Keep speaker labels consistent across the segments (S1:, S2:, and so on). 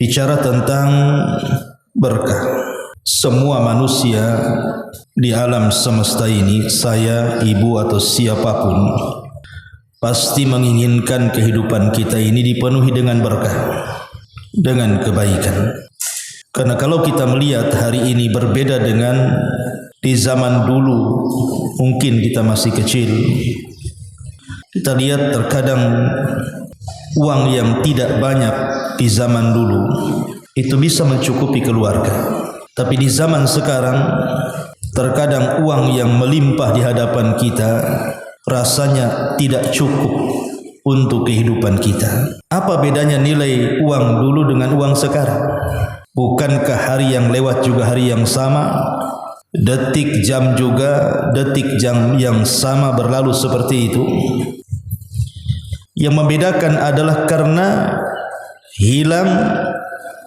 S1: Bicara tentang berkah, semua manusia di alam semesta ini, saya, ibu atau siapapun, pasti menginginkan kehidupan kita ini dipenuhi dengan berkah, dengan kebaikan. Karena kalau kita melihat hari ini berbeda dengan di zaman dulu, mungkin kita masih kecil, kita lihat terkadang uang yang tidak banyak di zaman dulu itu bisa mencukupi keluarga. Tapi di zaman sekarang terkadang uang yang melimpah di hadapan kita rasanya tidak cukup untuk kehidupan kita. Apa bedanya nilai uang dulu dengan uang sekarang? Bukankah hari yang lewat juga hari yang sama? Detik jam juga detik jam yang sama berlalu seperti itu. Yang membedakan adalah karena hilang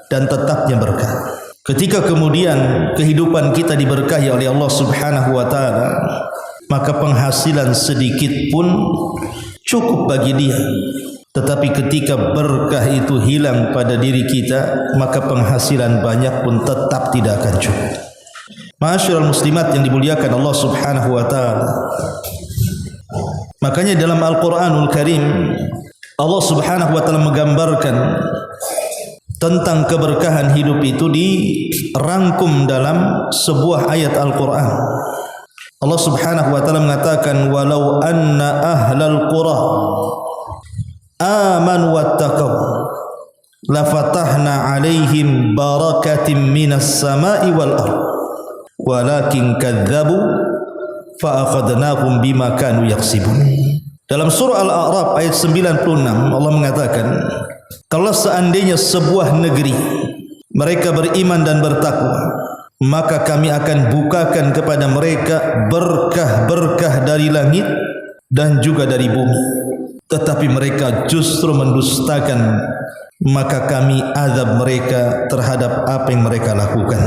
S1: dan tetapnya berkah. Ketika kemudian kehidupan kita diberkahi oleh Allah Subhanahu wa taala, maka penghasilan sedikit pun cukup bagi dia. Tetapi ketika berkah itu hilang pada diri kita, maka penghasilan banyak pun tetap tidak akan cukup. Ma'asyiral muslimat yang dimuliakan Allah Subhanahu wa taala, makanya dalam Al-Quranul Karim Allah Subhanahu wa taala menggambarkan tentang keberkahan hidup itu dirangkum dalam sebuah ayat Al-Quran. Allah Subhanahu wa taala mengatakan, walau anna ahlal qura amanu wattaqaw lafatahna alaihim barakatim minas sama'i wal ardh walakin kadzabu fa akhadnahum bima kanu yaksibun. Dalam surah Al-A'raf ayat 96 Allah mengatakan, kalau seandainya sebuah negeri mereka beriman dan bertakwa, maka kami akan bukakan kepada mereka berkah-berkah dari langit dan juga dari bumi. Tetapi mereka justru mendustakan, maka kami azab mereka terhadap apa yang mereka lakukan.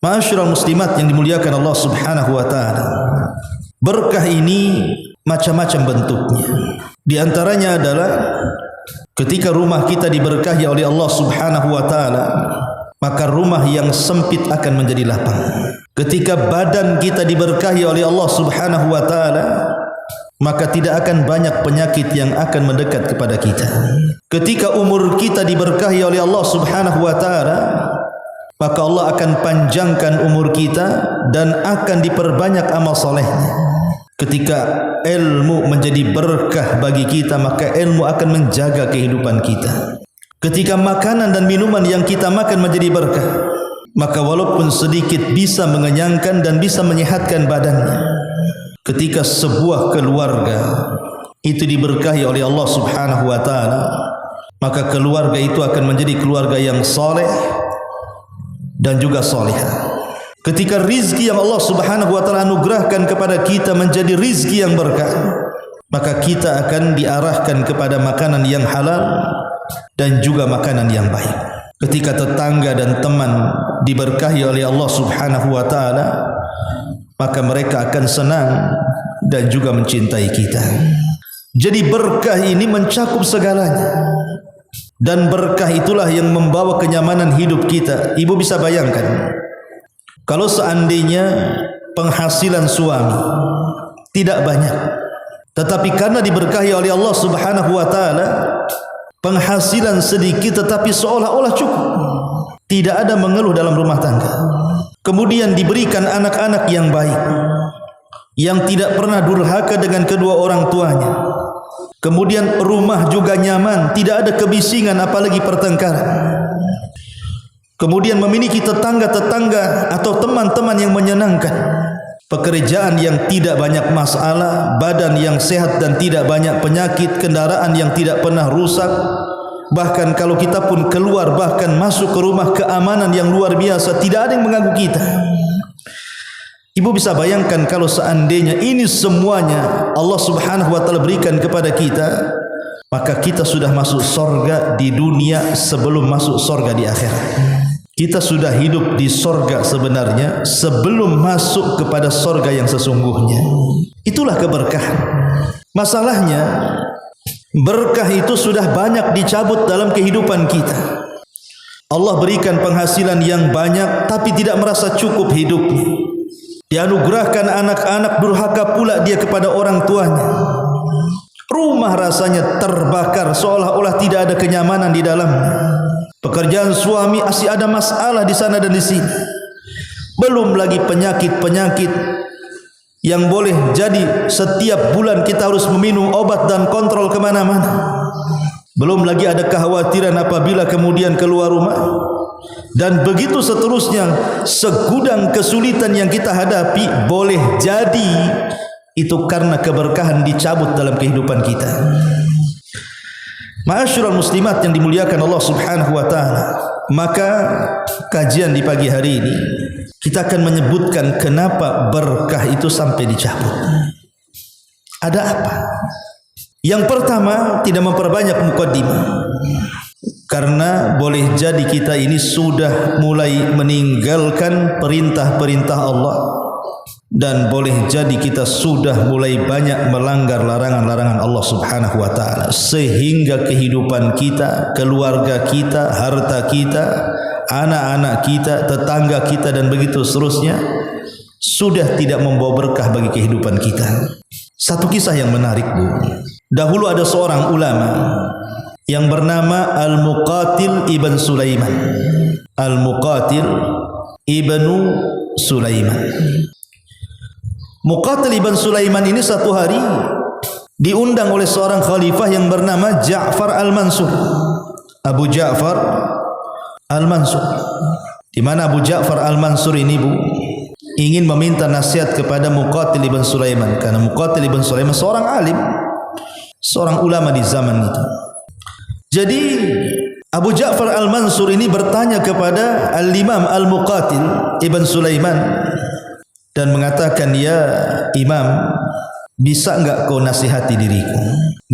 S1: Ma'asyiral muslimat yang dimuliakan Allah Subhanahu wa taala, berkah ini macam-macam bentuknya. Di antaranya adalah ketika rumah kita diberkahi oleh Allah Subhanahu wa taala, maka rumah yang sempit akan menjadi lapang. Ketika badan kita diberkahi oleh Allah Subhanahu wa taala, maka tidak akan banyak penyakit yang akan mendekat kepada kita. Ketika umur kita diberkahi oleh Allah Subhanahu wa taala, maka Allah akan panjangkan umur kita dan akan diperbanyak amal solehnya. Ketika ilmu menjadi berkah bagi kita, maka ilmu akan menjaga kehidupan kita. Ketika makanan dan minuman yang kita makan menjadi berkah, maka walaupun sedikit bisa mengenyangkan dan bisa menyehatkan badannya. Ketika sebuah keluarga itu diberkahi oleh Allah Subhanahu wa taala, maka keluarga itu akan menjadi keluarga yang soleh dan juga solehah. Ketika rizki yang Allah Subhanahu wa taala anugerahkan kepada kita menjadi rizki yang berkah, maka kita akan diarahkan kepada makanan yang halal dan juga makanan yang baik. Ketika tetangga dan teman diberkahi oleh Allah Subhanahu wa taala, maka mereka akan senang dan juga mencintai kita. Jadi berkah ini mencakup segalanya. Dan berkah itulah yang membawa kenyamanan hidup kita. Ibu bisa bayangkan, kalau seandainya penghasilan suami tidak banyak, tetapi karena diberkahi oleh Allah Subhanahu wa taala, penghasilan sedikit tetapi seolah-olah cukup. Tidak ada mengeluh dalam rumah tangga. Kemudian diberikan anak-anak yang baik, yang tidak pernah durhaka dengan kedua orang tuanya. Kemudian rumah juga nyaman, tidak ada kebisingan apalagi pertengkaran. Kemudian memiliki tetangga-tetangga atau teman-teman yang menyenangkan. Pekerjaan yang tidak banyak masalah, badan yang sehat dan tidak banyak penyakit, kendaraan yang tidak pernah rusak. Bahkan kalau kita pun keluar, bahkan masuk ke rumah, keamanan yang luar biasa, tidak ada yang mengganggu kita. Ibu bisa bayangkan kalau seandainya ini semuanya Allah Subhanahu wa taala berikan kepada kita, maka kita sudah masuk surga di dunia sebelum masuk surga di akhirat. kita sudah hidup di sorga sebenarnya sebelum masuk kepada sorga yang sesungguhnya. Itulah keberkahan. Masalahnya berkah itu sudah banyak dicabut dalam kehidupan kita. Allah berikan penghasilan yang banyak tapi tidak merasa cukup hidupnya. Dianugerahkan anak-anak, durhaka pula dia kepada orang tuanya. Rumah rasanya terbakar seolah-olah tidak ada kenyamanan di dalamnya. Pekerjaan suami masih ada masalah di sana dan di sini. Belum lagi penyakit-penyakit yang boleh jadi setiap bulan kita harus meminum obat dan kontrol kemana-mana. Belum lagi ada kekhawatiran apabila kemudian keluar rumah. Dan begitu seterusnya, segudang kesulitan yang kita hadapi boleh jadi itu karena keberkahan dicabut dalam kehidupan kita. Ma'asyiral muslimat yang dimuliakan Allah Subhanahu wa taala, maka kajian di pagi hari ini kita akan menyebutkan kenapa berkah itu sampai dicabut. Ada apa? Yang pertama, tidak memperbanyak mukaddimah. Karena boleh jadi kita ini sudah mulai meninggalkan perintah-perintah Allah, dan boleh jadi kita sudah mulai banyak melanggar larangan-larangan Allah Subhanahu wa taala, sehingga kehidupan kita, keluarga kita, harta kita, anak-anak kita, tetangga kita dan begitu seterusnya sudah tidak membawa berkah bagi kehidupan kita. Satu kisah yang menarik, Bu. Dahulu ada seorang ulama yang bernama Al-Muqatil ibn Sulaiman. Al-Muqatil ibn Sulaiman. Muqatil ibn Sulaiman ini satu hari diundang oleh seorang khalifah yang bernama Ja'far Al-Mansur. Abu Ja'far Al-Mansur. Di mana Abu Ja'far Al-Mansur ini, Bu, ingin meminta nasihat kepada Muqatil ibn Sulaiman, karena Muqatil ibn Sulaiman seorang alim, seorang ulama di zaman itu. Jadi Abu Ja'far Al-Mansur ini bertanya kepada Al-Imam Al-Muqatil ibn Sulaiman dan mengatakan, "Ya Imam, bisa enggak kau nasihati diriku,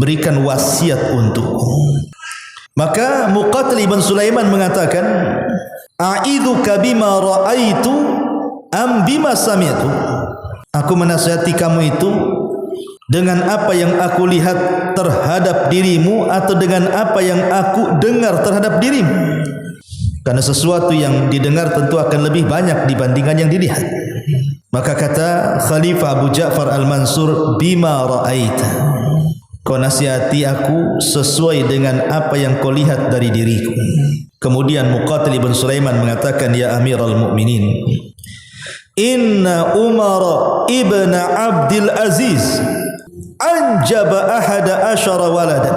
S1: berikan wasiat untukku?" Maka Muqatil ibn Sulaiman mengatakan, "A'idzuka bima ra'aitu am bima sami'tu?" Aku menasihati kamu itu dengan apa yang aku lihat terhadap dirimu atau dengan apa yang aku dengar terhadap dirimu. Karena sesuatu yang didengar tentu akan lebih banyak dibandingkan yang dilihat. Maka kata Khalifah Abu Ja'far Al-Mansur, "Bima ra'aita." Kau nasihati aku sesuai dengan apa yang kau lihat dari diriku. Kemudian Muqatil ibn Sulaiman mengatakan, "Ya Amirul Mukminin, Inna Umar ibn Abdul Aziz anjaba ahada asyara waladan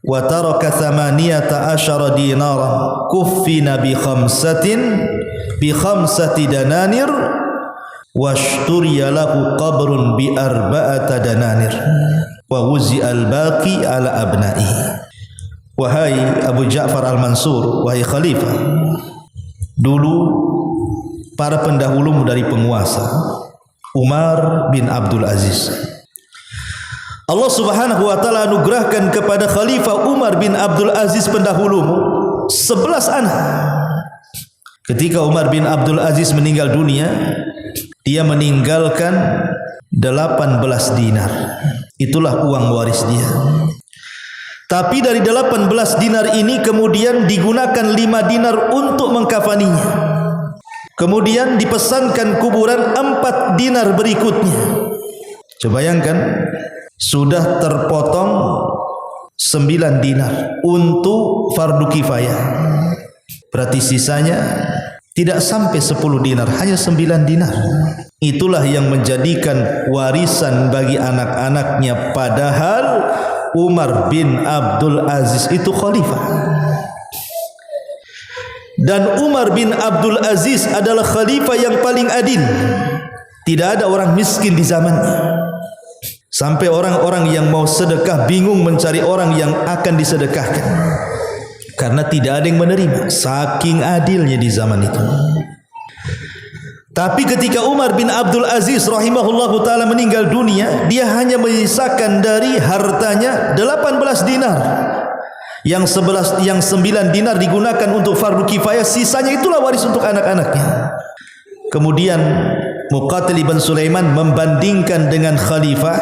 S1: wa taraka 18 dinaran kuffina bi khamsati dananir washturiya lahu qabrun bi 4 dananir wa wuzi'a al-baqi ala abna'i." Wahai Abu Ja'far Al-Mansur, wahai khalifah, dulu para pendahulumu dari penguasa, Umar bin Abdul Aziz, Allah Subhanahu wa taala anugerahkan kepada Khalifah Umar bin Abdul Aziz pendahulumu 11 anak. Ketika Umar bin Abdul Aziz meninggal dunia, dia meninggalkan 18 dinar. Itulah uang waris dia. Tapi dari 18 dinar ini kemudian digunakan 5 dinar untuk mengkafaninya. Kemudian dipesankan kuburan 4 dinar berikutnya. Coba bayangkan, sudah terpotong 9 dinar untuk fardu kifayah. Berarti sisanya tidak sampai 10 dinar, hanya 9 dinar. Itulah yang menjadikan warisan bagi anak-anaknya, padahal Umar bin Abdul Aziz itu khalifah. Dan Umar bin Abdul Aziz adalah khalifah yang paling adil. Tidak ada orang miskin di zamannya. Sampai orang-orang yang mau sedekah bingung mencari orang yang akan disedekahkan, karena tidak ada yang menerima, saking adilnya di zaman itu. Tapi ketika Umar bin Abdul Aziz rahimahullahu ta'ala meninggal dunia, dia hanya menyisakan dari hartanya 18 dinar. Yang 9 dinar digunakan untuk fardu kifayah, sisanya itulah waris untuk anak-anaknya. Kemudian Muqatil ibn Sulaiman membandingkan dengan khalifah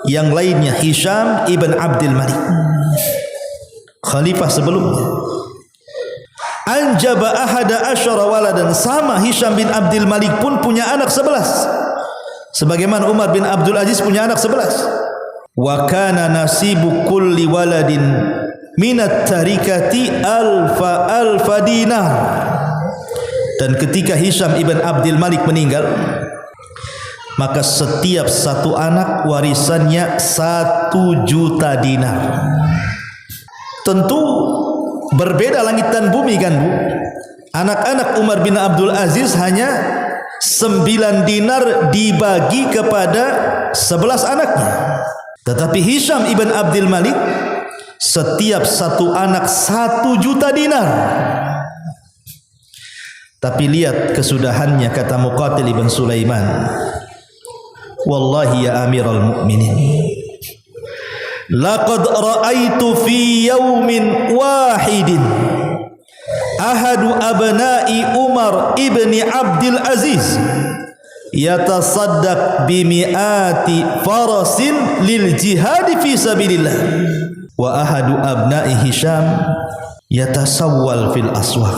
S1: yang lainnya, Hisham ibn Abdul Malik, khalifah sebelumnya. Anjaba ahada asyara waladan, sama Hisham bin Abdul Malik pun punya anak 11, sebagaimana Umar bin Abdul Aziz punya anak 11. Wa kana nasibu kulli waladin minat tarikati alfa dinar. Dan ketika Hisham ibn Abdul Malik meninggal, maka setiap satu anak warisannya 1 juta dinar. Tentu berbeda langit dan bumi kan Bu. Anak-anak Umar bin Abdul Aziz hanya 9 dinar dibagi kepada 11 anaknya. Tetapi Hisham ibn Abdul Malik setiap satu anak 1 juta dinar. Tapi lihat kesudahannya, kata Muqatil ibn Sulaiman, wallahi ya amiral mu'minin, laqad ra'aitu fi yawmin wahidin ahadu abna'i Umar ibni Abdul Aziz yatasaddaq bimi'ati farasin lil jihad fi sabilillah wa ahadu abna'i Hisham yatasawwal fil aswaq,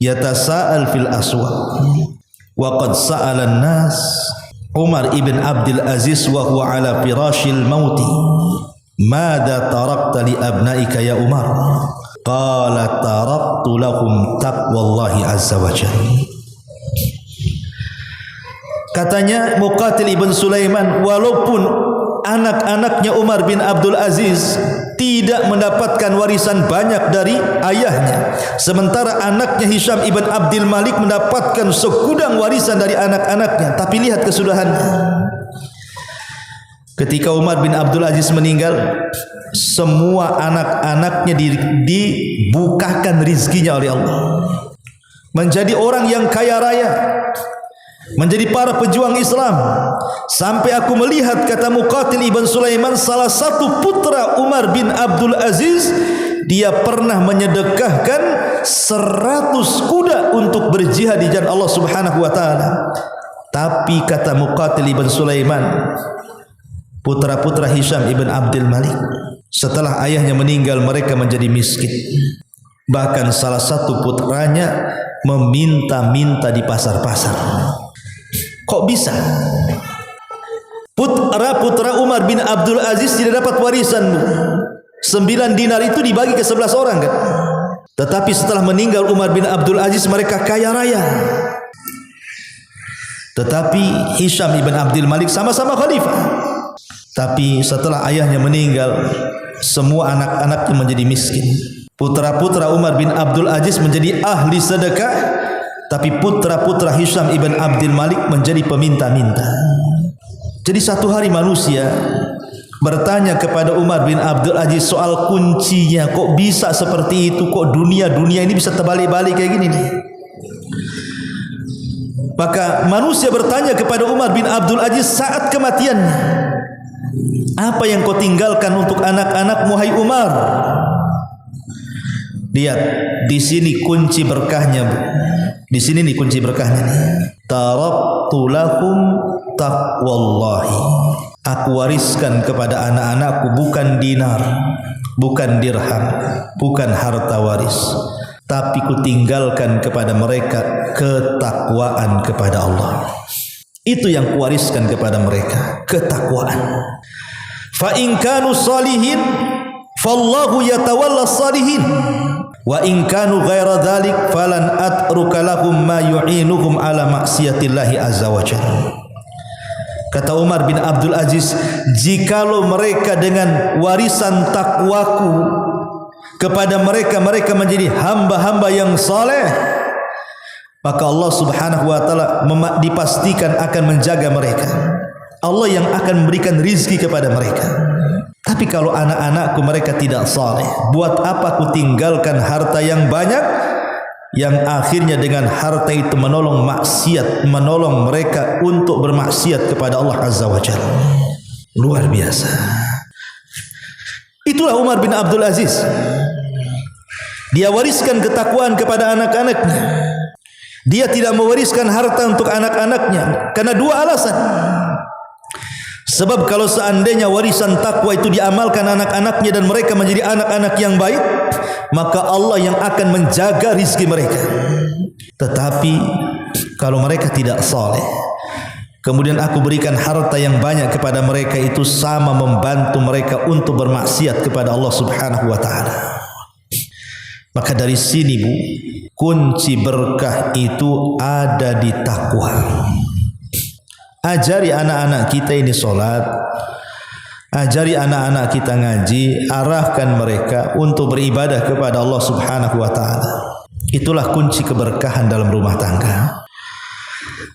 S1: yatasa'al fil aswaq. Wa qad sa'ala an-nas Umar ibn Abdul Aziz wa huwa ala firashil mauti, madza tarakta li abnaika ya Umar? Qala taraktu lahum taqwallahi azza wa jalla. Katanya Muqatil ibn Sulaiman, walaupun anak-anaknya Umar bin Abdul Aziz tidak mendapatkan warisan banyak dari ayahnya, sementara anaknya Hisham ibn Abdul Malik mendapatkan segudang warisan dari anak-anaknya. Tapi lihat kesudahannya, ketika Umar bin Abdul Aziz meninggal, semua anak-anaknya dibukakan rizkinya oleh Allah, menjadi orang yang kaya raya, menjadi para pejuang Islam. Sampai aku melihat, kata Muqatil ibn Sulaiman, salah satu putra Umar bin Abdul Aziz, dia pernah menyedekahkan 100 kuda untuk berjihad di jalan Allah subhanahu wa ta'ala. Tapi kata Muqatil ibn Sulaiman, putra-putra Hisham ibn Abdul Malik, setelah ayahnya meninggal mereka menjadi miskin. Bahkan salah satu putranya meminta-minta di pasar-pasar. Kok bisa? Putra Umar bin Abdul Aziz tidak dapat warisan. 9 dinar itu dibagi ke 11 orang kan. Tetapi setelah meninggal Umar bin Abdul Aziz, mereka kaya raya. Tetapi Hisham ibn Abdul Malik sama-sama khalifah. Tapi setelah ayahnya meninggal, semua anak-anaknya menjadi miskin. Putra-putra Umar bin Abdul Aziz menjadi ahli sedekah, tapi putra-putra Hisham ibn Abdul Malik menjadi peminta-minta. Jadi satu hari manusia bertanya kepada Umar bin Abdul Aziz soal kuncinya, kok bisa seperti itu, kok dunia ini bisa terbalik-balik kayak gini nih. Maka manusia bertanya kepada Umar bin Abdul Aziz saat kematiannya, apa yang kau tinggalkan untuk anak-anakmu hai Umar? Lihat, di sini kunci berkahnya, Bu. Di sini nih kunci berkahnya nih. Taraktu lahum taqwallahi. Aku wariskan kepada anak-anakku bukan dinar, bukan dirham, bukan harta waris, tapi kutinggalkan kepada mereka ketakwaan kepada Allah. Itu yang kuwariskan kepada mereka, ketakwaan. Fa in kanu salihin fallahu yatawalla salihin. Wa in kanu ghaira dzalik falan atruka lahum ma yu'inuhum ala maksiatillahi azza wa jalla. Kata Umar bin Abdul Aziz, jikalau mereka dengan warisan takwaku kepada mereka menjadi hamba-hamba yang saleh, maka Allah subhanahu wa ta'ala dipastikan akan menjaga mereka. Allah yang akan memberikan rizki kepada mereka. Tapi kalau anak-anakku mereka tidak saleh, buat apa aku tinggalkan harta yang banyak, yang akhirnya dengan harta itu menolong maksiat, menolong mereka untuk bermaksiat kepada Allah azza wa jalla. Luar biasa. Itulah Umar bin Abdul Aziz. Dia wariskan ketakwaan kepada anak-anaknya. Dia tidak mewariskan harta untuk anak-anaknya karena dua alasan. Sebab kalau seandainya warisan takwa itu diamalkan anak-anaknya dan mereka menjadi anak-anak yang baik, maka Allah yang akan menjaga rizki mereka. Tetapi kalau mereka tidak saleh, kemudian aku berikan harta yang banyak kepada mereka, itu sama membantu mereka untuk bermaksiat kepada Allah Subhanahu wa taala. Maka dari sini Bu, kunci berkah itu ada di takwa. Ajari anak-anak kita ini solat, ajari anak-anak kita ngaji, arahkan mereka untuk beribadah kepada Allah Subhanahu wa taala. Itulah kunci keberkahan dalam rumah tangga.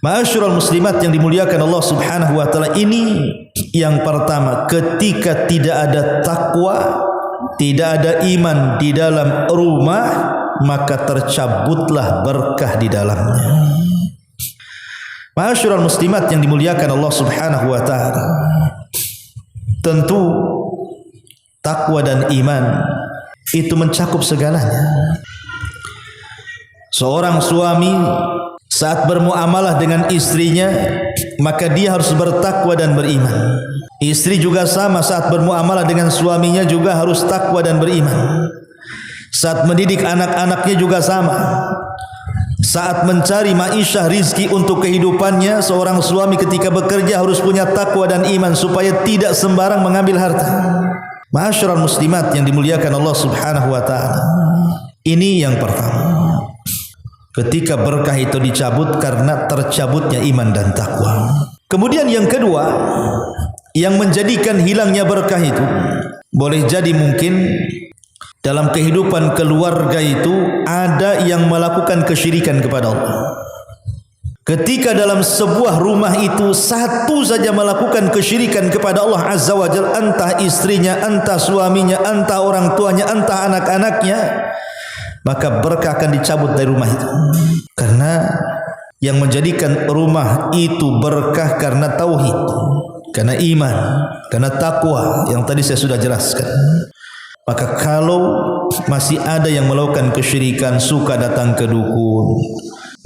S1: Ma'asyiral muslimat yang dimuliakan Allah Subhanahu wa taala, ini yang pertama, ketika tidak ada takwa, tidak ada iman di dalam rumah, maka tercabutlah berkah di dalamnya. Ma'asyiral muslimat yang dimuliakan Allah Subhanahu wa taala, tentu takwa dan iman itu mencakup segalanya. Seorang suami saat bermuamalah dengan istrinya, maka dia harus bertakwa dan beriman. Istri juga sama, saat bermuamalah dengan suaminya juga harus takwa dan beriman. Saat mendidik anak-anaknya juga sama. Saat mencari ma'isyah rizki untuk kehidupannya, seorang suami ketika bekerja harus punya takwa dan iman supaya tidak sembarang mengambil harta. Ma'asyiral muslimat yang dimuliakan Allah Subhanahu wa taala. Ini yang pertama. Ketika berkah itu dicabut karena tercabutnya iman dan takwa. Kemudian yang kedua, yang menjadikan hilangnya berkah itu, boleh jadi mungkin dalam kehidupan keluarga itu ada yang melakukan kesyirikan kepada Allah. Ketika dalam sebuah rumah itu satu saja melakukan kesyirikan kepada Allah Azza wa Jalla, entah istrinya, entah suaminya, entah orang tuanya, entah anak-anaknya, maka berkah akan dicabut dari rumah itu. Karena yang menjadikan rumah itu berkah karena tauhid, karena iman, karena takwa yang tadi saya sudah jelaskan. Maka kalau masih ada yang melakukan kesyirikan, suka datang ke dukun,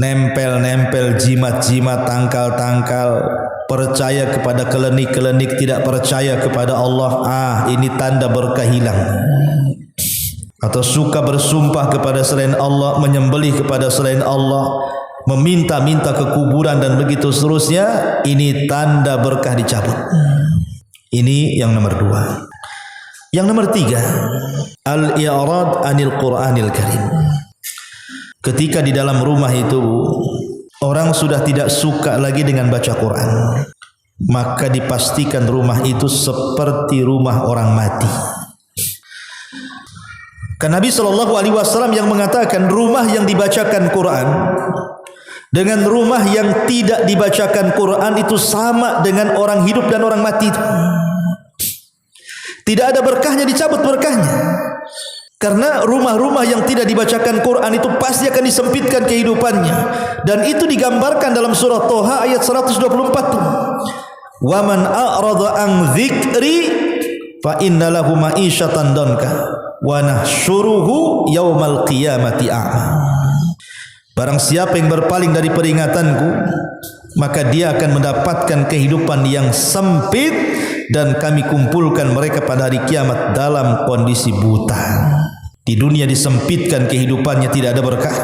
S1: nempel-nempel, jimat-jimat, tangkal-tangkal, percaya kepada kelenik-kelenik, tidak percaya kepada Allah, ini tanda berkah hilang. Atau suka bersumpah kepada selain Allah, menyembelih kepada selain Allah, meminta-minta ke kuburan dan begitu seterusnya, ini tanda berkah dicabut. Ini yang nomor dua. Yang nomor tiga, al-i'rad anil Qur'anil Karim. Ketika di dalam rumah itu orang sudah tidak suka lagi dengan baca Quran, maka dipastikan rumah itu seperti rumah orang mati. Karena Nabi SAW yang mengatakan rumah yang dibacakan Quran dengan rumah yang tidak dibacakan Quran itu sama dengan orang hidup dan orang mati. Tidak ada berkahnya, dicabut berkahnya. Karena rumah-rumah yang tidak dibacakan Quran itu pasti akan disempitkan kehidupannya. Dan itu digambarkan dalam surah Toha ayat 124. Wa man a'rada an dzikri fa inna lahu ma'isyatan danka wa nahsyuruhu yaumal qiyamati a'ma. Barang siapa yang berpaling dari peringatanku, maka dia akan mendapatkan kehidupan yang sempit dan kami kumpulkan mereka pada hari kiamat dalam kondisi buta. Di dunia disempitkan kehidupannya, tidak ada berkah.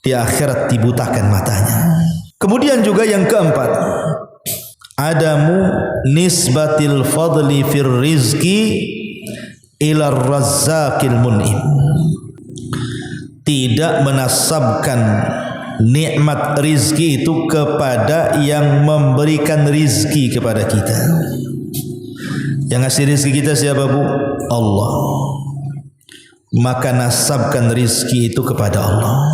S1: Di akhirat dibutakan matanya. Kemudian juga yang keempat, adamu nisbatil fadli fir rizki ila razzaqil mun'im. Tidak menasabkan nikmat rizki itu kepada yang memberikan rizki kepada kita. Yang ngasih rizki kita siapa, Bu? Allah. Maka nasabkan rizki itu kepada Allah.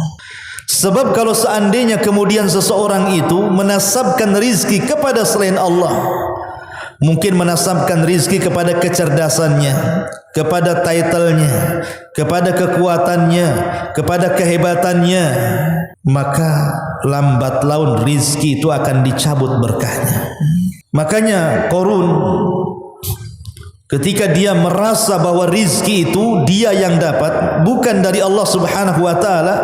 S1: Sebab kalau seandainya kemudian seseorang itu menasabkan rizki kepada selain Allah, mungkin menasabkan rizki kepada kecerdasannya, kepada titlenya, kepada kekuatannya, kepada kehebatannya, maka lambat laun rizki itu akan dicabut berkahnya. Makanya Qarun ketika dia merasa bahwa rizki itu dia yang dapat, bukan dari Allah Subhanahu wa taala,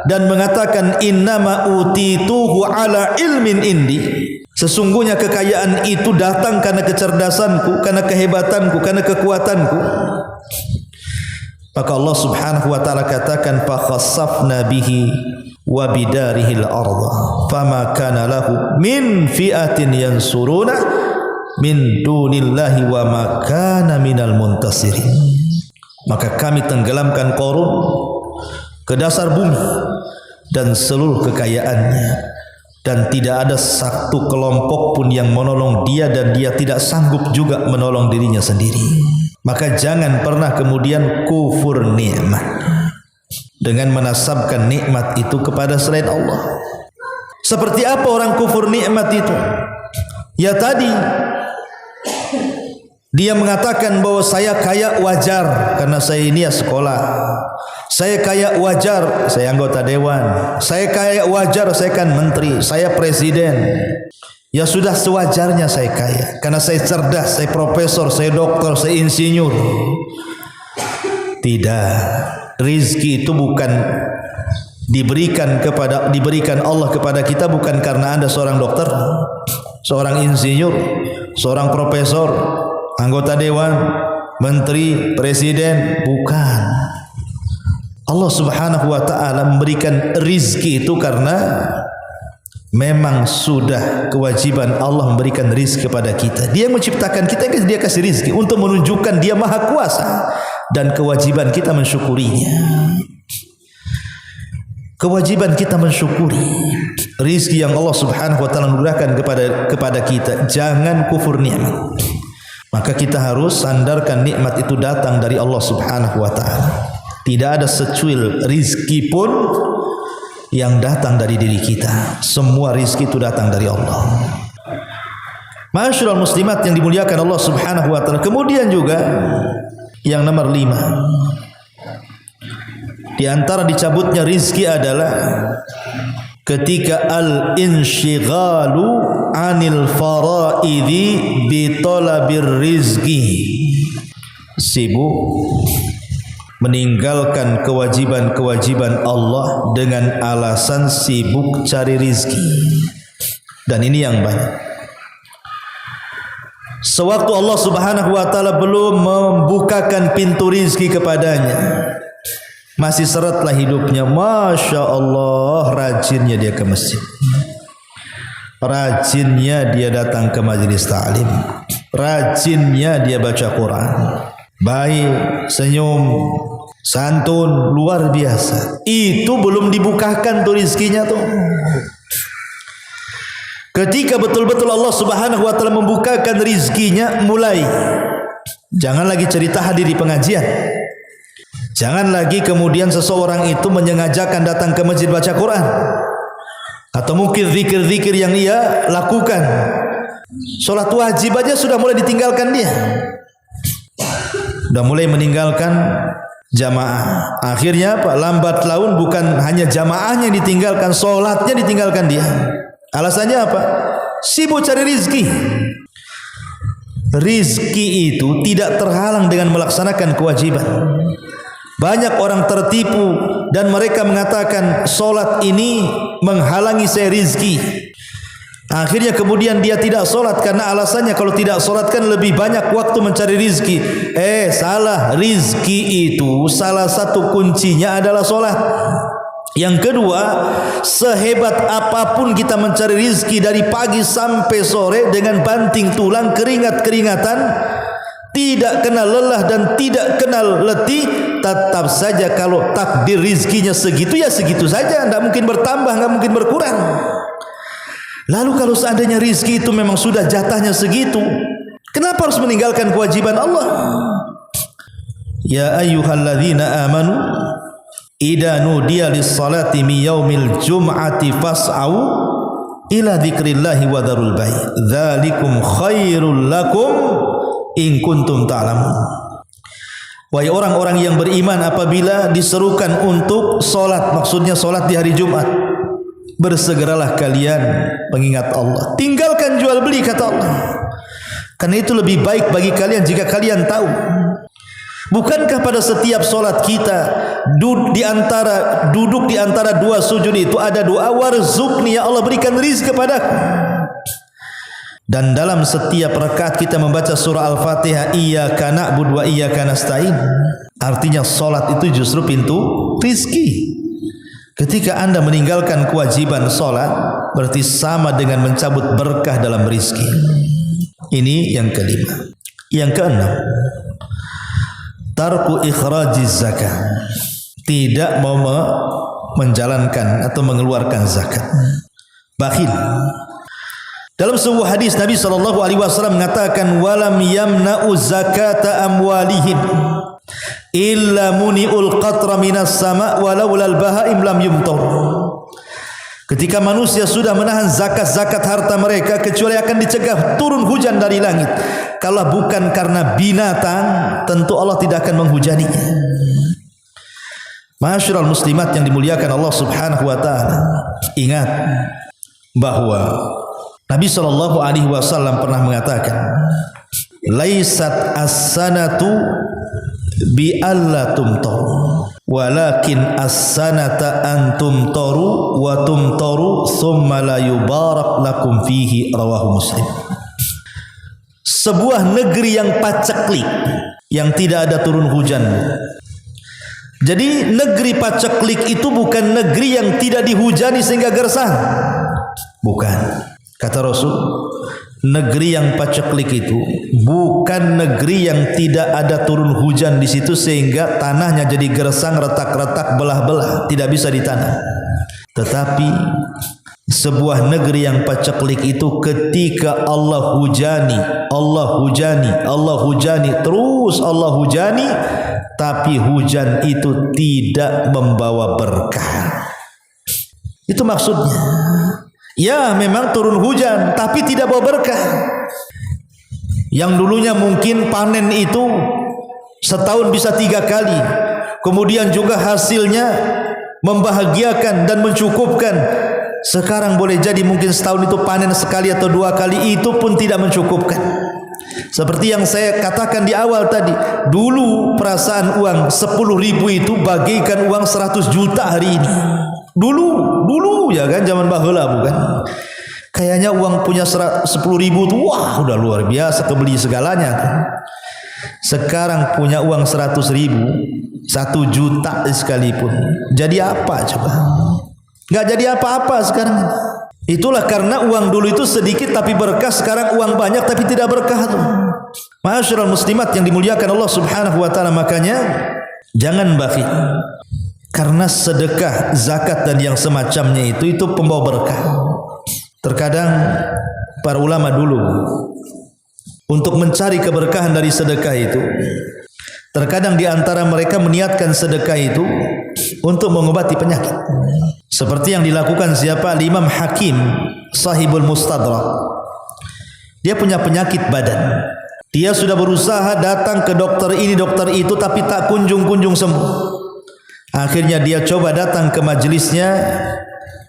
S1: dan mengatakan innama utituhu ala ilmin indi, sesungguhnya kekayaan itu datang karena kecerdasanku, karena kehebatanku, karena kekuatanku, maka Allah Subhanahu wa taala katakan fa khassafna bihi wa bidarihil arda fama kana lahu min fi'atin yansuruna min dunillahi wa ma kana minal muntasirin. Maka kami tenggelamkan Qarun ke dasar bumi dan seluruh kekayaannya, dan tidak ada satu kelompok pun yang menolong dia, dan dia tidak sanggup juga menolong dirinya sendiri. Maka jangan pernah kemudian kufur nikmat dengan menasabkan nikmat itu kepada selain Allah. Seperti apa orang kufur nikmat itu? Ya tadi dia mengatakan bahwa saya kaya wajar karena saya ini ya sekolah, saya kaya wajar saya anggota dewan, saya kaya wajar saya kan menteri, saya presiden. Ya sudah sewajarnya saya kaya karena saya cerdas, saya profesor, saya doktor, saya insinyur. Tidak, rizki itu bukan diberikan Allah kepada kita bukan karena Anda seorang dokter, seorang insinyur, seorang profesor, anggota dewan, menteri, presiden, bukan. Allah Subhanahu wa taala memberikan rizki itu karena memang sudah kewajiban Allah memberikan rizki kepada kita. Dia menciptakan kita, dia kasih rizki untuk menunjukkan dia maha kuasa, dan kewajiban kita mensyukurinya. Kewajiban kita mensyukuri rizki yang Allah Subhanahu wa taala anugerahkan kepada kita. Jangan kufur nikmat. Maka kita harus sandarkan nikmat itu datang dari Allah Subhanahu wa taala. Tidak ada secuil rizki pun yang datang dari diri kita. Semua rizki itu datang dari Allah. Ma'asyiral muslimat yang dimuliakan Allah Subhanahu wa taala. Kemudian juga yang nomor 5, di antara dicabutnya rizki adalah ketika al-inshighalu anil faraidhi bi talabir rizki, sibuk meninggalkan kewajiban-kewajiban Allah dengan alasan sibuk cari rizki. Dan ini yang banyak. Sewaktu Allah Subhanahu wa taala belum membukakan pintu rizki kepadanya, masih seretlah hidupnya. Masya Allah, rajinnya dia ke masjid, rajinnya dia datang ke majelis ta'lim, rajinnya dia baca Quran, baik, senyum, santun, luar biasa. Itu belum dibukakan tuh rizkinya tuh. Ketika betul-betul Allah Subhanahu wa taala membukakan rizkinya, mulai jangan lagi cerita hadir di pengajian, jangan lagi kemudian seseorang itu menyengajakan datang ke masjid baca Quran, atau mungkin zikir-zikir yang ia lakukan. Salat wajib aja sudah mulai ditinggalkan dia, sudah mulai meninggalkan jamaah. Akhirnya apa? Lambat laun bukan hanya jamaahnya ditinggalkan, solatnya ditinggalkan dia. Alasannya apa? Sibuk cari rizki. Rizki itu tidak terhalang dengan melaksanakan kewajiban. Banyak orang tertipu dan mereka mengatakan solat ini menghalangi saya rizki. Akhirnya kemudian dia tidak solat karena alasannya kalau tidak solat kan lebih banyak waktu mencari rizki. Salah. Rizki itu salah satu kuncinya adalah solat. Yang kedua, sehebat apapun kita mencari rizki dari pagi sampai sore dengan banting tulang, keringat-keringatan, tidak kenal lelah dan tidak kenal letih, tetap saja kalau takdir rizkinya segitu ya segitu saja, tidak mungkin bertambah, tidak mungkin berkurang. Lalu kalau seandainya rizki itu memang sudah jatahnya segitu, kenapa harus meninggalkan kewajiban Allah? Ya ayyuhalladzina amanu idza nudiya lis-salati min yaumil jum'ati fas'au ila dzikrillahi wa dzarul bai' dzalikum khairul lakum in kuntum ta'lamun. Wahai orang-orang yang beriman, apabila diserukan untuk solat, maksudnya solat di hari Jumat, bersegeralah kalian mengingat Allah, tinggalkan jual beli, kata Allah, Karena itu lebih baik bagi kalian jika kalian tahu. Bukankah pada setiap solat kita duduk di antara dua sujud itu ada doa warzuqni, ya Allah berikan rizki kepadaku. Dan dalam setiap rakaat kita membaca surah Al-Fatihah, iyyaka na'budu wa iyyaka nasta'in. Artinya solat itu justru pintu rizki. Ketika Anda meninggalkan kewajiban solat, berarti sama dengan mencabut berkah dalam rizki. Ini yang kelima. Yang keenam, tarku ikhrajiz zakat. Tidak mau menjalankan atau mengeluarkan zakat. Bakhil. Dalam sebuah hadis Nabi SAW mengatakan, walam yamna'u zakata amwalihim illa muni'ul qatra minas sama' walaulal bahaim lam yumtar. Ketika manusia sudah menahan zakat-zakat harta mereka, kecuali akan dicegah turun hujan dari langit. Kalau bukan karena binatang, tentu Allah tidak akan menghujaninya. Ma'asyiral muslimat yang dimuliakan Allah Subhanahu wa taala, ingat bahwa Nabi SAW pernah mengatakan, laisat as-sanatu bi alla tumtaru walakin as-sanata an tumtaru wa tumtaru thumma la yubarak lakum fihi, rawahu Muslim. Sebuah negeri yang paceklik, yang tidak ada turun hujan. Jadi negeri paceklik itu bukan negeri yang tidak dihujani sehingga gersang. Bukan. Kata Rasul, negeri yang paceklik itu bukan negeri yang tidak ada turun hujan di situ sehingga tanahnya jadi gersang, retak-retak, belah-belah, tidak bisa ditanam. Tetapi sebuah negeri yang paceklik itu ketika Allah hujani, terus Allah hujani, tapi hujan itu tidak membawa berkah. Itu maksudnya. Ya, memang turun hujan, tapi tidak bawa berkah. Yang dulunya mungkin panen itu setahun bisa 3 kali, kemudian juga hasilnya membahagiakan dan mencukupkan. Sekarang boleh jadi mungkin setahun itu panen sekali atau 2 kali, itu pun tidak mencukupkan. Seperti yang saya katakan di awal tadi, dulu perasaan uang 10.000 itu bagaikan uang 100 juta hari ini. Dulu ya kan, zaman baheula bukan. Kayaknya uang punya 10.000 itu wah udah luar biasa, kebeli segalanya. Sekarang punya uang 100.000, 1 juta sekalipun, jadi apa coba? Enggak jadi apa-apa sekarang. Itulah karena uang dulu itu sedikit tapi berkah, sekarang uang banyak tapi tidak berkah tuh. Ma'asyiral muslimat yang dimuliakan Allah Subhanahu wa taala, makanya jangan bakhil. Karena sedekah, zakat dan yang semacamnya itu pembawa berkah. Terkadang para ulama dulu untuk mencari keberkahan dari sedekah itu, terkadang di antara mereka meniatkan sedekah itu untuk mengobati penyakit. Seperti yang dilakukan siapa? Imam Hakim Sahibul Mustadrak. Dia punya penyakit badan. Dia sudah berusaha datang ke dokter ini, dokter itu, tapi tak kunjung-kunjung sembuh. Akhirnya dia coba datang ke majelisnya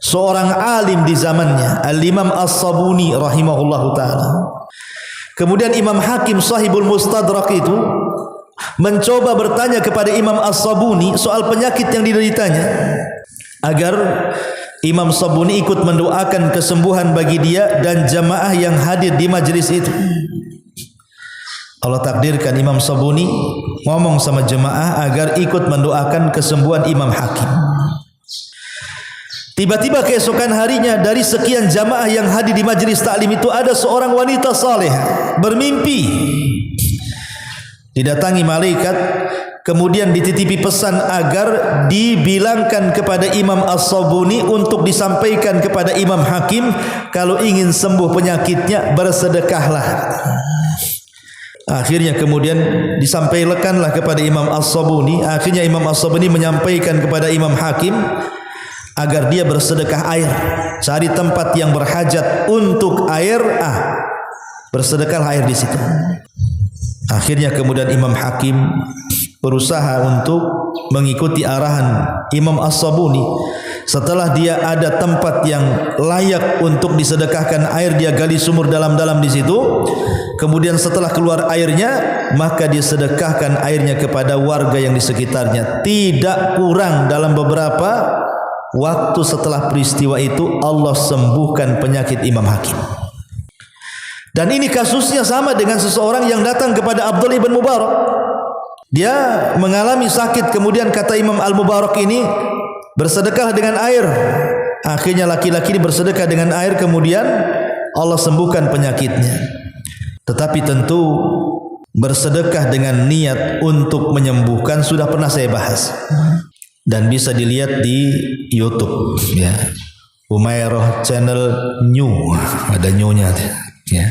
S1: seorang alim di zamannya, Al-Imam As-Sabuni rahimahullahu ta'ala. Kemudian Imam Hakim Sahibul Mustadrak itu mencoba bertanya kepada Imam As-Sabuni soal penyakit yang dideritanya, agar Imam Sabuni ikut mendoakan kesembuhan bagi dia dan jamaah yang hadir di majelis itu. Allah takdirkan Imam Sabuni ngomong sama jemaah agar ikut mendoakan kesembuhan Imam Hakim. Tiba-tiba keesokan harinya, dari sekian jamaah yang hadir di majelis taklim itu ada seorang wanita saleh bermimpi didatangi malaikat, kemudian dititipi pesan agar dibilangkan kepada Imam As-Sabuni untuk disampaikan kepada Imam Hakim, kalau ingin sembuh penyakitnya bersedekahlah. Akhirnya kemudian disampaikanlah kepada Imam As-Sabuni. Akhirnya Imam As-Sabuni menyampaikan kepada Imam Hakim agar dia bersedekah air, cari tempat yang berhajat untuk air, bersedekah air di situ. Akhirnya kemudian Imam Hakim berusaha untuk mengikuti arahan Imam As-Sabuni, Setelah dia ada tempat yang layak untuk disedekahkan air, dia gali sumur dalam-dalam di situ. Kemudian setelah keluar airnya, maka dia sedekahkan airnya kepada warga yang di sekitarnya. Tidak kurang dalam beberapa waktu setelah peristiwa itu Allah sembuhkan penyakit Imam Hakim. Dan ini kasusnya sama dengan seseorang yang datang kepada Abdullah ibn Mubarak. Dia mengalami sakit, kemudian kata Imam Al-Mubarak ini, bersedekah dengan air. Akhirnya laki-laki ini bersedekah dengan air, kemudian Allah sembuhkan penyakitnya. Tetapi tentu bersedekah dengan niat untuk menyembuhkan sudah pernah saya bahas dan bisa dilihat di YouTube ya. Umairah channel new, ada new-nya ya.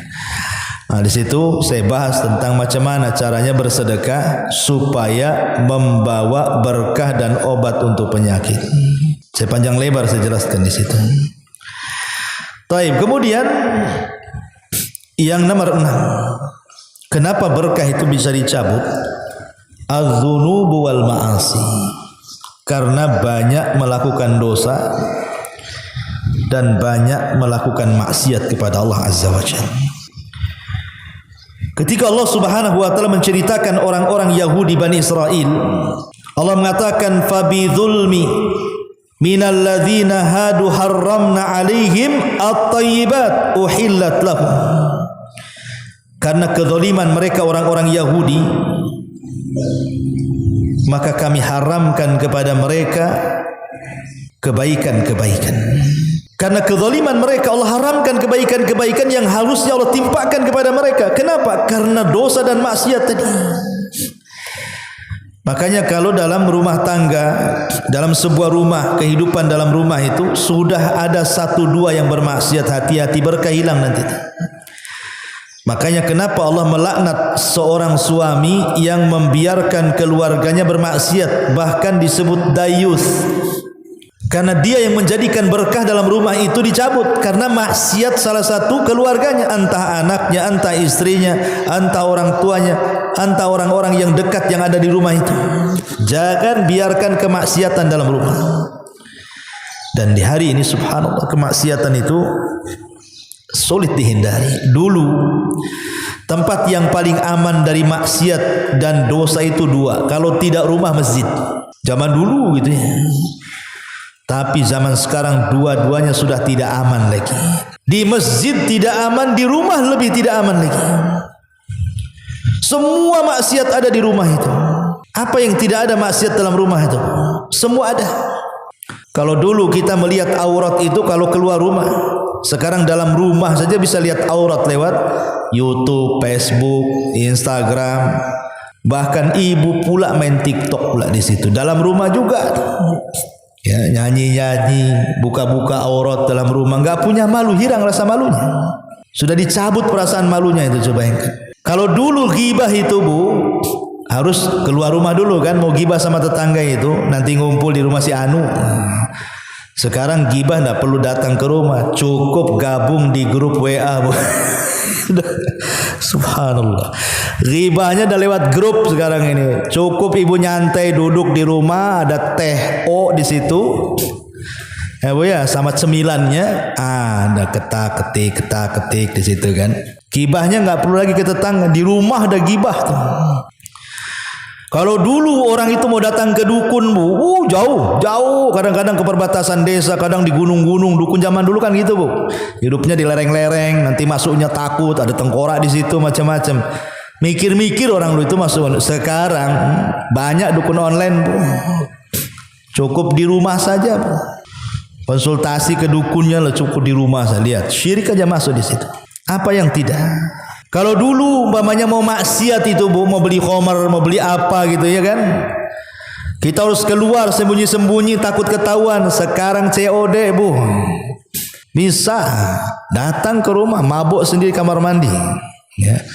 S1: Nah, di situ saya bahas tentang macam mana caranya bersedekah supaya membawa berkah dan obat untuk penyakit. Saya panjang lebar saya jelaskan di situ. Taib. Kemudian yang nomor 6, kenapa berkah itu bisa dicabut? Az-dzunubu wal ma'asi. Karena banyak melakukan dosa dan banyak melakukan maksiat kepada Allah Azza wa Jalla. Ketika Allah Subhanahu wa taala menceritakan orang-orang Yahudi Bani Israel, Allah mengatakan fabi dzulmi minal ladzina hadu harramna alaihim at-thayyibat uhillat lahum. Karena kezaliman mereka orang-orang Yahudi, maka kami haramkan kepada mereka kebaikan-kebaikan. Karena kezaliman mereka, Allah haramkan kebaikan-kebaikan yang harusnya Allah timpakan kepada mereka. Kenapa? Karena dosa dan maksiat tadi. Makanya kalau dalam rumah tangga, dalam sebuah rumah, kehidupan dalam rumah itu sudah ada 1-2 yang bermaksiat, hati-hati berkah hilang nanti. Makanya kenapa Allah melaknat seorang suami yang membiarkan keluarganya bermaksiat, bahkan disebut dayus. Karena dia yang menjadikan berkah dalam rumah itu dicabut karena maksiat salah satu keluarganya, entah anaknya, entah istrinya, entah orang tuanya, entah orang-orang yang dekat yang ada di rumah itu. Jangan biarkan kemaksiatan dalam rumah. Dan di hari ini subhanallah kemaksiatan itu sulit dihindari. Dulu tempat yang paling aman dari maksiat dan dosa itu 2, kalau tidak rumah, masjid. Zaman dulu gitu ya. Tapi zaman sekarang dua-duanya sudah tidak aman lagi. Di masjid tidak aman, di rumah lebih tidak aman lagi. Semua maksiat ada di rumah itu. Apa yang tidak ada maksiat dalam rumah itu? Semua ada. Kalau dulu kita melihat aurat itu kalau keluar rumah. Sekarang dalam rumah saja bisa lihat aurat lewat YouTube, Facebook, Instagram. Bahkan ibu pula main TikTok pula di situ. Dalam rumah juga. Ya, nyanyi-nyanyi, buka-buka aurat dalam rumah, enggak punya malu, hilang rasa malunya. Sudah dicabut perasaan malunya itu, coba bayangkan. Kalau dulu ghibah itu Bu, harus keluar rumah dulu kan, mau ghibah sama tetangga itu, nanti ngumpul di rumah si Anu. Sekarang ghibah enggak perlu datang ke rumah, cukup gabung di grup WA Bu. Subhanallah. Ghibahnya udah lewat grup sekarang ini. Cukup ibu nyantai duduk di rumah, ada teh O di situ. Ya Bu ya, sama cemilannya. Ada ketak-ketik di situ kan. Ghibahnya enggak perlu lagi ke tetangga, di rumah ada ghibah tuh. Kalau dulu orang itu mau datang ke dukun Bu, jauh. Kadang-kadang ke perbatasan desa, kadang di gunung-gunung. Dukun zaman dulu kan gitu Bu. Hidupnya di lereng-lereng, nanti masuknya takut, ada tengkorak di situ macam-macam. Mikir-mikir orang dulu itu masuk. Sekarang banyak dukun online Bu. Cukup di rumah saja Bu. Konsultasi ke dukunnya lah cukup di rumah saja. Lihat, syirik aja masuk di situ. Apa yang tidak? Kalau dulu umpamanya mau maksiat itu Bu, mau beli khamar, mau beli apa gitu ya kan, kita harus keluar sembunyi-sembunyi takut ketahuan. Sekarang COD Bu, bisa datang ke rumah, mabuk sendiri kamar mandi ya.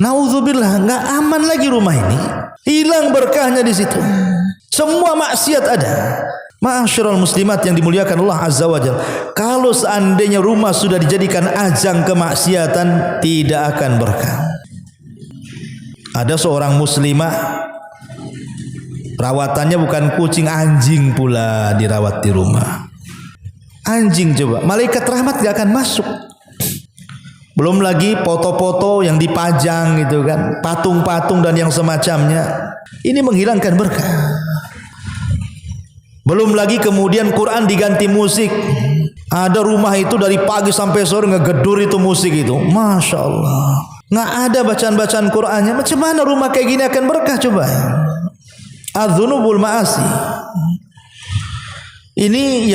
S1: Nauzubillah, nggak aman lagi rumah ini, hilang berkahnya di situ. Semua maksiat ada. Ma'asyiral muslimat yang dimuliakan Allah Azza wa Jalla, kalau seandainya rumah sudah dijadikan ajang kemaksiatan, tidak akan berkah. Ada seorang muslimah, perawatannya bukan kucing, anjing pula dirawat di rumah. Anjing coba, malaikat rahmat gak akan masuk. Belum lagi foto-foto yang dipajang gitu kan, patung-patung dan yang semacamnya. Ini menghilangkan berkah. Belum lagi kemudian Quran diganti musik. Ada rumah itu dari pagi sampai sore ngegedur itu musik itu. Masya Allah. Nggak ada bacaan-bacaan Qurannya. Macam mana rumah kayak gini akan berkah coba? Adzunubul ma'asi. Ini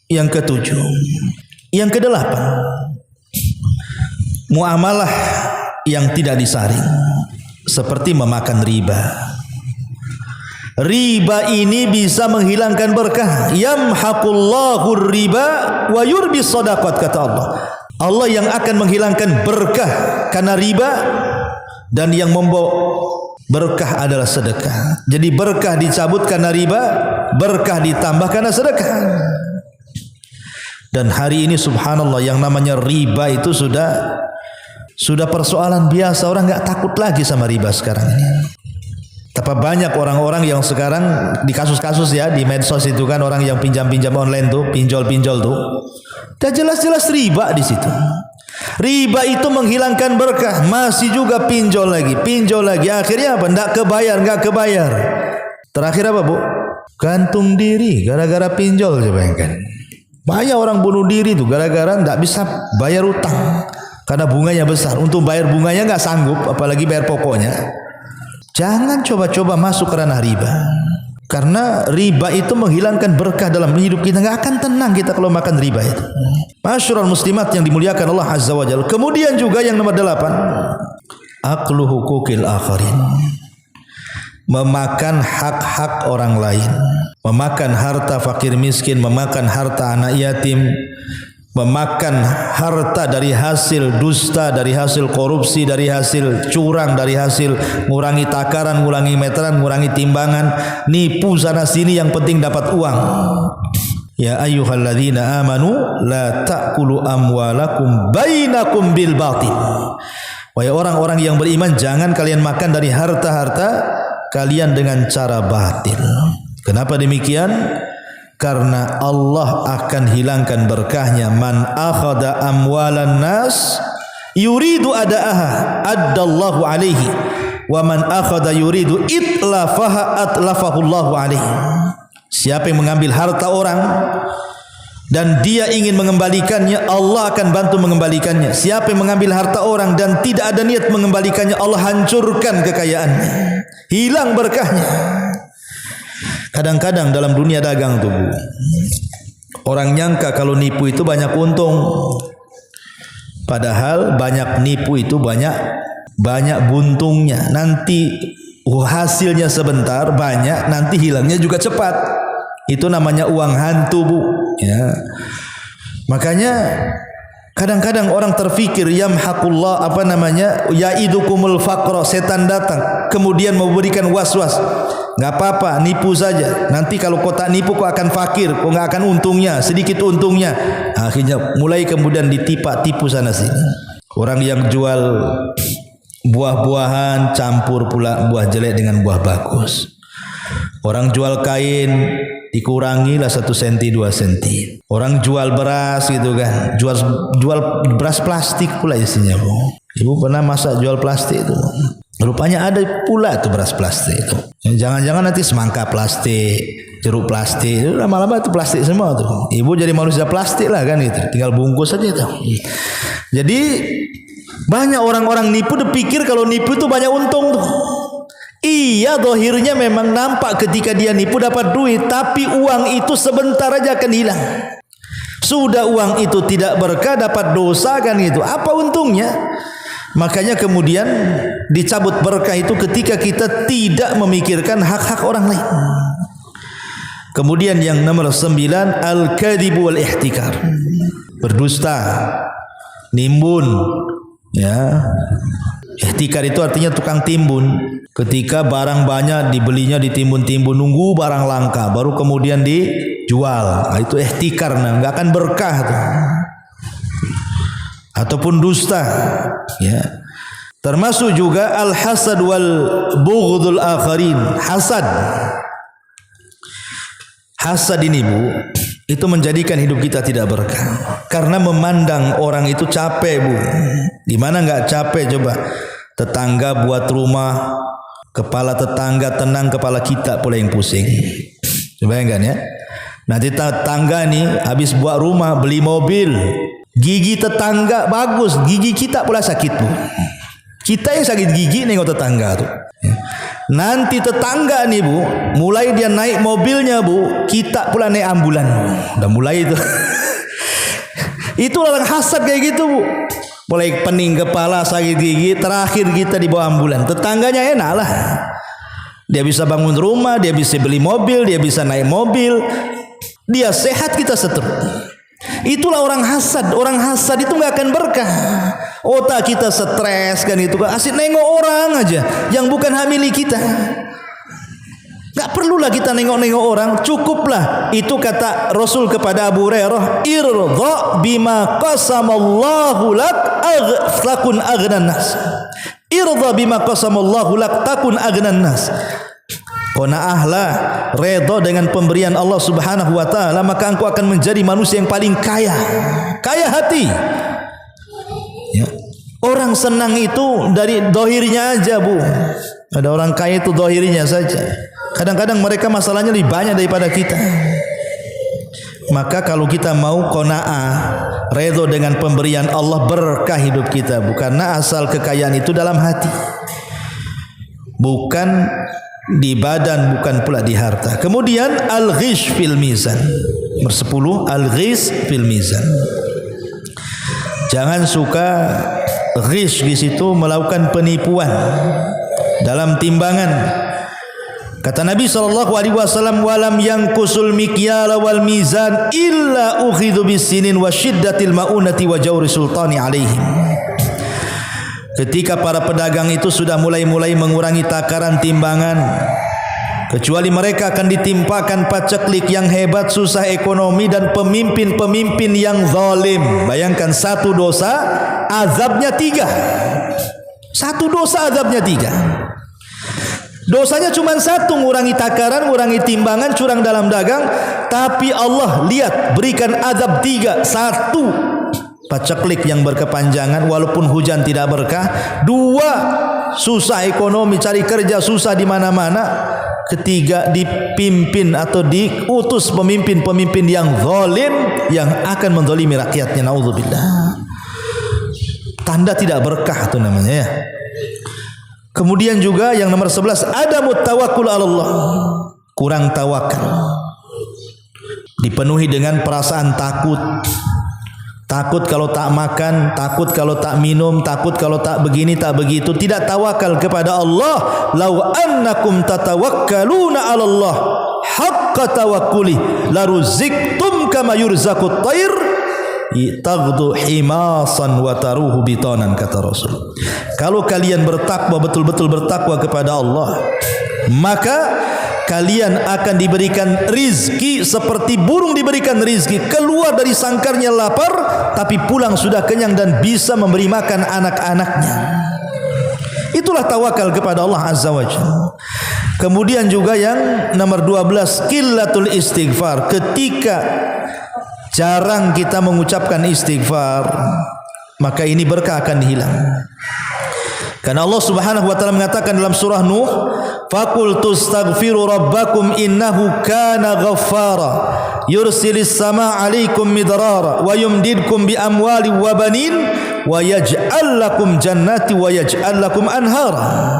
S1: yang ketujuh. Yang kedelapan, muamalah yang tidak disaring, seperti memakan riba. Riba ini bisa menghilangkan berkah. Yamhaqullahu riba wa yurbi shadaqat, kata Allah. Allah yang akan menghilangkan berkah karena riba, dan yang membawa berkah adalah sedekah. Jadi berkah dicabut karena riba, berkah ditambah karena sedekah. Dan hari ini subhanallah, yang namanya riba itu sudah persoalan biasa. Orang nggak takut lagi sama riba sekarang ini. Tapi banyak orang-orang yang sekarang di kasus-kasus ya di medsos itu kan, orang yang pinjam-pinjam online tuh, pinjol-pinjol tuh, udah jelas-jelas riba di situ. Riba itu menghilangkan berkah, masih juga pinjol lagi. Akhirnya apa? Nggak kebayar. Terakhir apa, Bu? Gantung diri gara-gara pinjol, coba bayangkan. Banyak orang bunuh diri tuh gara-gara nggak bisa bayar utang karena bunganya besar. Untuk bayar bunganya nggak sanggup, apalagi bayar pokoknya. Jangan coba-coba masuk ke ranah riba, karena riba itu menghilangkan berkah dalam hidup kita. Nggak akan tenang kita kalau makan riba itu. Masyarul muslimat yang dimuliakan Allah Azza wa Jalla. Kemudian juga yang nomor 8, aklu hukukil akharin, memakan hak-hak orang lain, memakan harta fakir miskin, memakan harta anak yatim, memakan harta dari hasil dusta, dari hasil korupsi, dari hasil curang, dari hasil ngurangi takaran, ngurangi meteran, ngurangi timbangan, nipu sana sini, yang penting dapat uang. Ya ayyuhalladzina amanu la ta'kulu amwalakum bainakum bil batil. Wahai orang-orang yang beriman, jangan kalian makan dari harta-harta kalian dengan cara batil. Kenapa demikian? Karena Allah akan hilangkan berkahnya. Man akhada amwalan nas yuridu ada'aha addallahu alaihi, wa man akhada yuridu itlafaha atlafahullahu alaihi. Siapa yang mengambil harta orang dan dia ingin mengembalikannya, Allah akan bantu mengembalikannya. Siapa yang mengambil harta orang dan tidak ada niat mengembalikannya, Allah hancurkan kekayaannya, hilang berkahnya. Kadang-kadang dalam dunia dagang tuh, Bu, orang nyangka kalau nipu itu banyak untung. Padahal banyak nipu itu banyak buntungnya. Nanti hasilnya sebentar banyak, nanti hilangnya juga cepat. Itu namanya uang hantu, Bu, ya. Makanya kadang-kadang orang terfikir yamhaqullah yaidukumul faqra, setan datang kemudian memberikan was-was. Nggak apa-apa, nipu saja. Nanti kalau kau tak nipu, kau akan fakir, kau nggak akan untungnya, sedikit untungnya. Akhirnya mulai kemudian tipu sana sini. Orang yang jual buah-buahan campur pula buah jelek dengan buah bagus. Orang jual kain dikurangilah 1 senti 2 senti. Orang jual beras gitu kan, jual beras plastik pula isinya, Bu. Ibu pernah masak jual plastik itu? Rupanya ada pula tuh beras plastik itu. Jangan-jangan nanti semangka plastik, jeruk plastik, itu lama-lama itu plastik semua tuh. Ibu jadi manusia plastik lah kan gitu. Tinggal bungkus aja tuh. Jadi banyak orang-orang nipu dipikir kalau nipu itu banyak untung tuh. Iya, zahirnya memang nampak ketika dia nipu dapat duit, tapi uang itu sebentar aja akan hilang. Sudah uang itu tidak berkah, dapat dosa kan gitu. Apa untungnya? Makanya kemudian dicabut berkah itu ketika kita tidak memikirkan hak-hak orang lain. Kemudian yang nomor 9, al-kadhibu wal ihtikar, berdusta, nimbun, ya. Ihtikar itu artinya tukang timbun. Ketika barang banyak dibelinya ditimbun-timbun, nunggu barang langka baru kemudian dijual. Nah, itu ihtikar, nggak akan berkah tuh. Ataupun dusta, ya. Termasuk juga al-hasad wal bughdul akharin. Hasad ini, Bu, itu menjadikan hidup kita tidak berkah. Karena memandang orang itu capek, Bu. Di mana enggak capek coba? Tetangga buat rumah, kepala tetangga tenang, kepala kita pula yang pusing. Coba bayangkan ya. Nanti tetangga nih habis buat rumah, beli mobil, gigi tetangga bagus, gigi kita pula sakit, Bu. Kita yang sakit gigi nengok tetangga tuh. Nanti tetangga nih, Bu, mulai dia naik mobilnya, Bu, kita pula naik ambulan. Udah mulai itu. Itu orang hasad kayak gitu, Bu. Mulai pening kepala, sakit gigi, terakhir kita dibawa ambulan. Tetangganya enak lah. Dia bisa bangun rumah, dia bisa beli mobil, dia bisa naik mobil. Dia sehat, kita seterusnya. Itulah orang hasad. Orang hasad itu nggak akan berkah. Otak kita stres kan itu, asik nengok orang aja yang bukan hak milik kita. Nggak perlulah kita nengok-nengok orang, cukuplah. Itu kata Rasul kepada Abu Hurairah, irdha bima qasamallahu lak takun aghnan nas. Irdha bima qasamallahu lak takun aghnan nas. Qanaahlah, redha dengan pemberian Allah Subhanahu wa taala, maka engkau akan menjadi manusia yang paling kaya. Kaya hati. Ya. Orang senang itu dari dohirnya aja, Bu. Ada orang kaya itu dohirnya saja. Kadang-kadang mereka masalahnya lebih banyak daripada kita. Maka kalau kita mau qanaah, redha dengan pemberian Allah, berkah hidup kita. Bukannya asal kekayaan itu dalam hati, bukan di badan, bukan pula di harta. Kemudian al-ghish fil mizan. Nomor 10, al-ghish fil mizan. Jangan suka ghish di situ, melakukan penipuan dalam timbangan. Kata Nabi SAW, walam yanqusul mikyala wal mizan illa ukhidhu bisinin wa syiddatil maunati wa jawri sultani alaihim. Ketika para pedagang itu sudah mulai mengurangi takaran timbangan, kecuali mereka akan ditimpakan paceklik yang hebat, susah ekonomi, dan pemimpin-pemimpin yang zalim. Bayangkan, satu dosa azabnya 3. Satu dosa azabnya 3. Dosanya cuma satu, ngurangi takaran, ngurangi timbangan, curang dalam dagang. Tapi Allah lihat, berikan azab 3. 1, paceklik yang berkepanjangan walaupun hujan tidak berkah. 2, susah ekonomi, cari kerja susah di mana-mana. 3, dipimpin atau diutus pemimpin-pemimpin yang zalim, yang akan menzalimi rakyatnya. Naudzubillah. Tanda tidak berkah itu namanya ya. Kemudian juga yang nomor 11, adamut tawakkul 'ala Allah. Kurang tawakal. Dipenuhi dengan perasaan takut. Takut kalau tak makan, takut kalau tak minum, takut kalau tak begini, tak begitu. Tidak tawakal kepada Allah. Law annakum tatawakkaluna 'ala Allah haqqa tawakkuli laruziktum kama yurzaqut thair taghdu himasan wa taruhu bitanan, kata Rasul. Kalau kalian bertakwa, betul-betul bertakwa kepada Allah, maka kalian akan diberikan rizki seperti burung diberikan rizki, keluar dari sangkarnya lapar, tapi pulang sudah kenyang dan bisa memberi makan anak-anaknya. Itulah tawakal kepada Allah Azza wa Jalla. Kemudian juga yang nomor 12, qillatul istighfar. Ketika jarang kita mengucapkan istighfar, maka ini berkah akan hilang. Karena Allah Subhanahu wa taala mengatakan dalam surah Nuh, faqul tastaghfiru rabbakum innahu kana ghaffara yursilis samaa 'alaikum midrara wa yumdidkum bi amwali wa banin wa yaj'al lakum jannati wa yaj'al lakum anhara.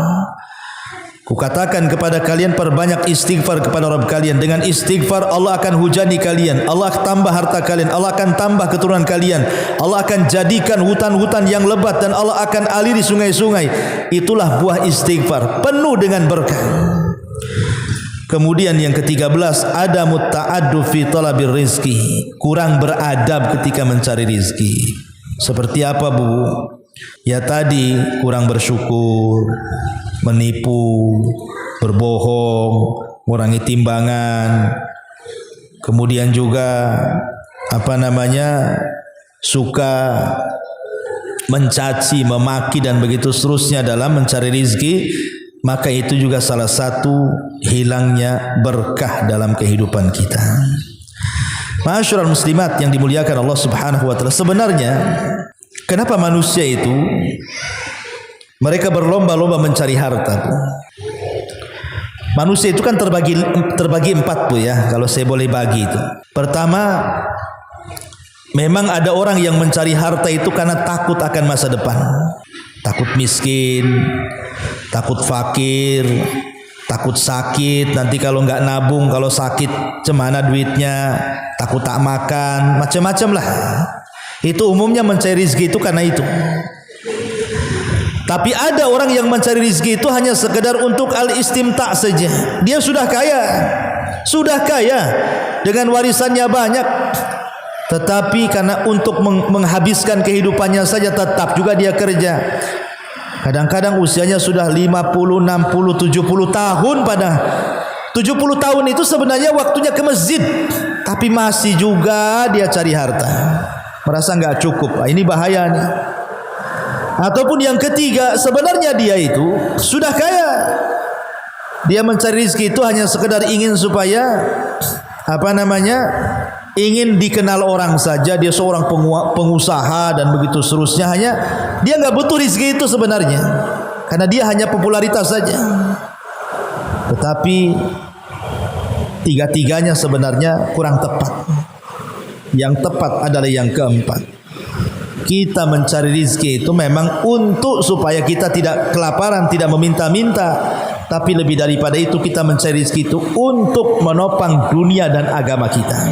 S1: Kukatakan kepada kalian, perbanyak istighfar kepada Rabb kalian. Dengan istighfar Allah akan hujani kalian, Allah akan tambah harta kalian, Allah akan tambah keturunan kalian, Allah akan jadikan hutan-hutan yang lebat, dan Allah akan aliri sungai-sungai. Itulah buah istighfar, penuh dengan berkah. Kemudian yang ke-13, adamut ta'addu fi talabir rizki. Kurang beradab ketika mencari rizki. Seperti apa, Bu? Ya tadi, kurang bersyukur, menipu, berbohong, mengurangi timbangan. Kemudian juga suka mencaci, memaki, dan begitu seterusnya dalam mencari rizki. Maka itu juga salah satu hilangnya berkah dalam kehidupan kita. Ma'asyiral muslimat yang dimuliakan Allah Subhanahu wa taala, sebenarnya kenapa manusia itu mereka berlomba-lomba mencari harta? Manusia itu kan terbagi empat tuh ya, kalau saya boleh bagi itu. Pertama, memang ada orang yang mencari harta itu karena takut akan masa depan. Takut miskin, takut fakir, takut sakit, nanti kalau nggak nabung, kalau sakit cemana duitnya, takut tak makan, macam-macam lah. Itu umumnya mencari rezeki itu karena itu. Tapi ada orang yang mencari rezeki itu hanya sekedar untuk al-istimta' saja. Dia sudah kaya dengan warisannya banyak, tetapi karena untuk menghabiskan kehidupannya saja tetap juga dia kerja. Kadang-kadang usianya sudah 50, 60, 70 tahun pada 70 tahun itu sebenarnya waktunya ke masjid, tapi masih juga dia cari harta. Merasa nggak cukup. Ini bahaya nih. Ataupun yang ketiga, sebenarnya dia itu sudah kaya. Dia mencari rezeki itu hanya sekedar ingin supaya ingin dikenal orang saja, dia seorang pengusaha dan begitu seterusnya. Hanya dia nggak butuh rezeki itu sebenarnya, karena dia hanya popularitas saja. Tetapi tiga-tiganya sebenarnya kurang tepat. Yang tepat adalah yang keempat. Kita mencari rezeki itu memang untuk supaya kita tidak kelaparan, tidak meminta-minta. Tapi lebih daripada itu, kita mencari rezeki itu untuk menopang dunia dan agama kita.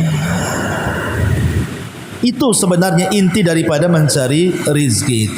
S1: Itu sebenarnya inti daripada mencari rezeki.